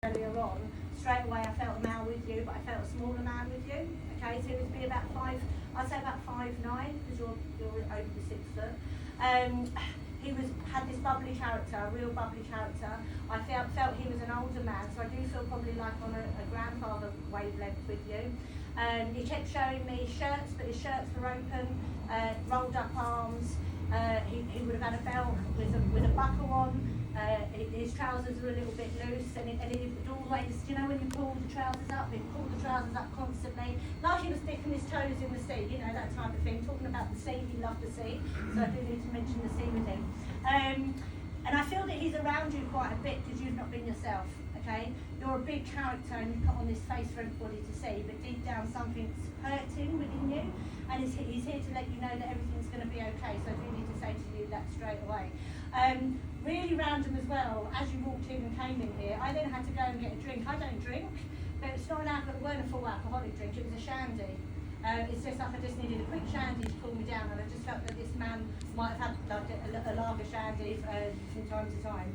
earlier on, straight away I felt a male with you, but I felt a smaller man with you. Okay, so he would be about I'd say about 5'9", because you're over the 6 foot. He had this bubbly character, a real bubbly character. I felt he was an older man, so I do feel probably like on a grandfather wavelength with you. He kept showing me shirts, but his shirts were open, rolled up arms. He would have had a belt with a buckle on. His trousers were a little bit loose, and he would always, you know, when you pull the trousers up, he'd pull the trousers up constantly, like he was dipping his toes in the sea, you know, that type of thing. Talking about the sea, he loved the sea, so I do need to mention the sea with him. And I feel that he's around you quite a bit because you've not been yourself, okay? You're a big character and you put on this face for everybody to see, but deep down something's hurting within you, and he's here to let you know that everything's going to be okay, so I do need to say to you that straight away. Really random as well, as you walked in and came in here, I then had to go and get a drink. I don't drink, but it's not it weren't a full alcoholic drink, it was a shandy. It's just like I just needed a quick shandy to cool me down, and I just felt that this man might have had like a lager shandy from time to time.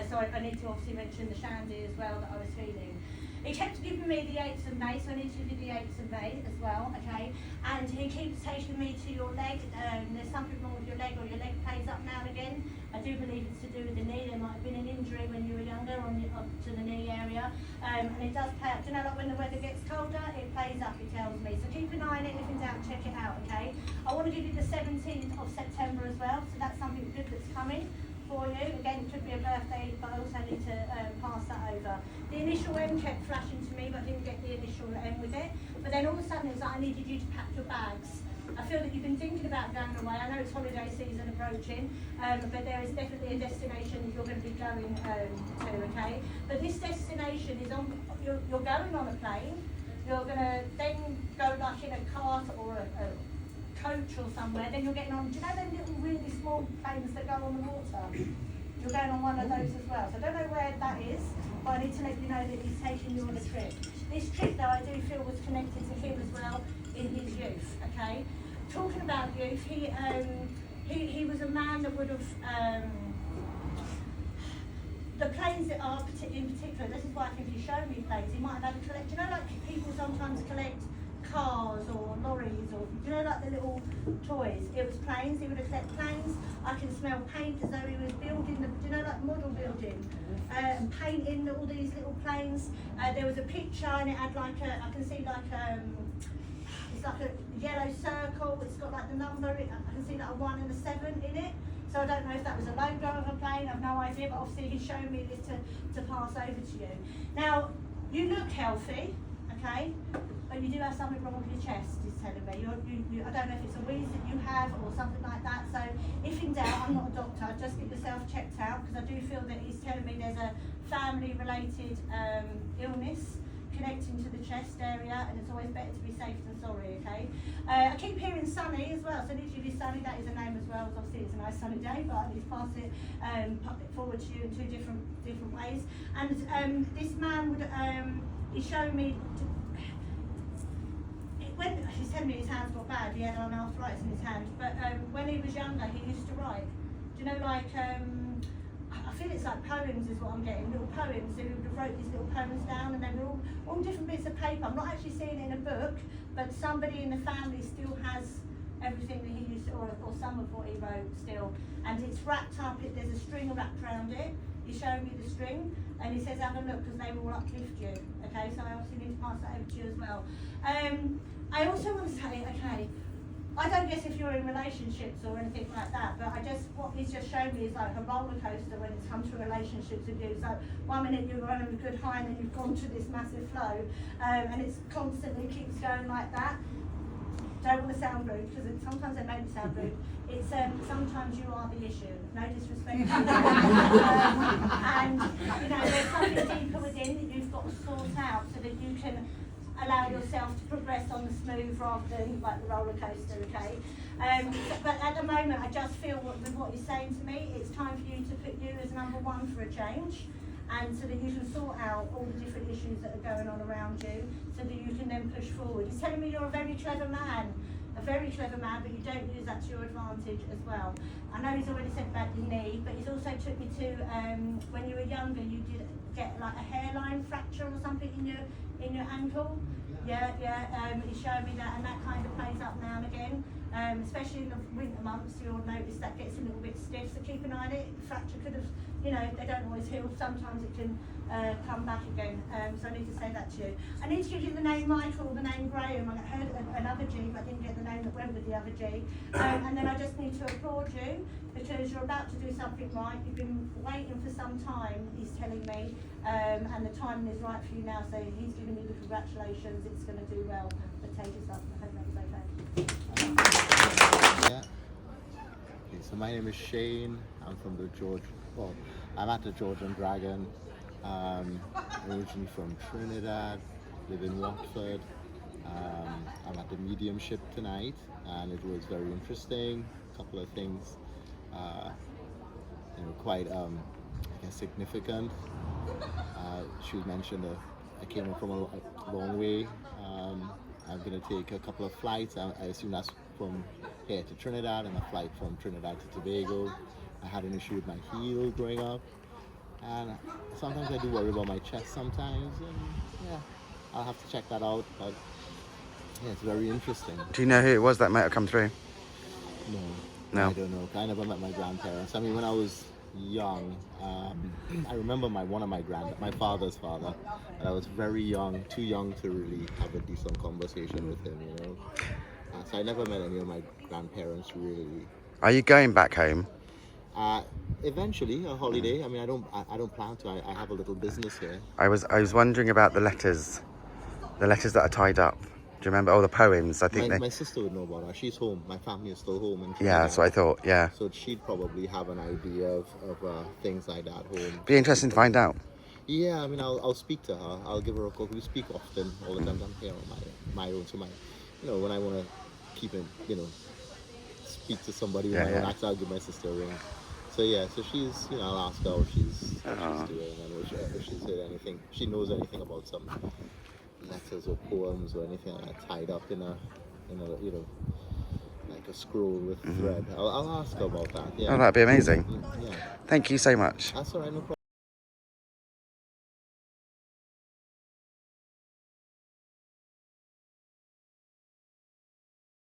So I need to obviously mention the shandy as well that I was feeling. He kept giving me the 8th of May, so I need to do the 8th of May as well, okay? And he keeps taking me to your leg. There's something wrong with your leg, or your leg plays up now and again. I do believe it's to do with the knee. There might have been an injury when you were younger up to the knee area. And it does play up. Do you know, like when the weather gets colder, it plays up, it tells me. So keep an eye on it, if in doubt, check it out, okay? I want to give you the 17th of September as well, so that's something good that's coming for you. Again, it could be a birthday, but I also need to pass that over. The initial M kept flashing to me, but I didn't get the initial M with it. But then all of a sudden it was like, I needed you to pack your bags. I feel that you've been thinking about going away. I know it's holiday season approaching, but there is definitely a destination you're going to be going to, okay? But this destination is you're going on a plane. You're going to then go like in a cart or a coach or somewhere, then you're getting on, do you know them little really small planes that go on the water? You're going on one of those as well. So I don't know where that is, but I need to let you know that he's taking you on a trip. This trip though I do feel was connected to him as well in his youth, okay? Talking about youth, he was a man that would have, the planes that are in particular, this is why I think he showed me planes, he might have had a collect, you know like people sometimes collect cars or lorries, or you know like the little toys. It was planes. He would have collect planes. I can smell paint as though he was building you know like model building, and painting all these little planes. There was a picture and it had like I can see like it's like a yellow circle. It's got like the number. I can see like a 1 and a 7 in it. So I don't know if that was a logo of a plane. I've no idea. But obviously he's showing me this to pass over to you. Now you look healthy, okay? But you do have something wrong with your chest, he's telling me. I don't know if it's a wheeze that you have or something like that. So if in doubt, I'm not a doctor, just get yourself checked out, because I do feel that he's telling me there's a family-related illness connecting to the chest area, and it's always better to be safe than sorry, okay? I keep hearing Sunny as well, so literally Sunny, that is a name as well, obviously it's a nice sunny day, but I need to pass it forward to you in two different ways. And this man would, he's showing me, when he's telling me his hands got bad, he had an arthritis in his hand, but when he was younger he used to write. Do you know, like, I feel it's like poems is what I'm getting, little poems. He would have wrote these little poems down, and they were all different bits of paper. I'm not actually seeing it in a book, but somebody in the family still has everything that he used to, or some of what he wrote still. And it's wrapped up, there's a string wrapped around it. He's showing me the string, and he says have a look because they will uplift you. Okay, so I obviously need to pass that over to you as well. I also want to say, okay, I don't guess if you're in relationships or anything like that, but what he's just shown me is like a roller coaster when it's come to relationships with you. So 1 minute you're on a good high, and then you've gone to this massive flow, and it constantly keeps going like that. Don't want to sound rude, because sometimes they make me sound rude. It's sometimes you are the issue. No disrespect. And you know, there's something deeper within that you've got to sort out so that you can allow yourself to progress on the smooth rather than like the roller coaster, okay? But at the moment, I just feel with what you're saying to me, it's time for you to put you as number one for a change, and so that you can sort out all the different issues that are going on around you, so that you can then push forward. He's telling me you're a very clever man. a very clever man, but you don't use that to your advantage as well. I know he's already said about your knee, but he's also took me to when you were younger, you did get like a hairline fracture or something in your ankle. Yeah, he showed me that, and that kind of plays up now and again. Especially in the winter months, you'll notice that gets a little bit stiff, so keep an eye on it. The fracture could have, you know, they don't always heal, sometimes it can come back again. So I need to say that to you. I need to give you the name Michael, the name Graham. I heard another G, but I didn't get the name that went with the other G. And then I just need to applaud you, because you're about to do something right. You've been waiting for some time, he's telling me, and the timing is right for you now, so he's giving you the congratulations. It's going to do well. But take us up. I hope that was okay. Yeah. Okay, so my name is Shane. I'm from the I'm at the George and Dragon. Originally from Trinidad, live in Watford. I'm at the mediumship tonight, and it was very interesting. A couple of things, quite I guess significant. She mentioned I came from a long way. I'm going to take a couple of flights. I assume that's from here to Trinidad, and a flight from Trinidad to Tobago. I had an issue with my heel growing up, and sometimes I do worry about my chest sometimes, and yeah, I'll have to check that out, but yeah, it's very interesting. Do you know who it was that might have come through? No. I don't know. I never met my grandparents. I mean, when I was young, I remember my father's father, and I was very young, too young to really have a decent conversation with him, you know. So I never met any of my grandparents really. Are you going back home? Eventually, a holiday. I mean, I don't plan to. I have a little business here. I was wondering about the letters that are tied up. Do you remember all the poems? I think my sister would know about her. She's home. My family is still home. And yeah, that's what I thought. Yeah. So she'd probably have an idea of things like that home. Be interesting to find out. Yeah, I mean, I'll speak to her. I'll give her a call. We speak often, all the time. I'm here on my own. So when I want to keep it, speak to somebody when I relax, I'll give my sister a ring. So yeah, so she's, I'll ask her what she's doing, and if she's heard anything, if she knows anything about some letters or poems or anything like that tied up in a like a scroll with thread. I'll ask her about that. Yeah. Oh, that'd be amazing. Yeah. Thank you so much. That's all right, no problem.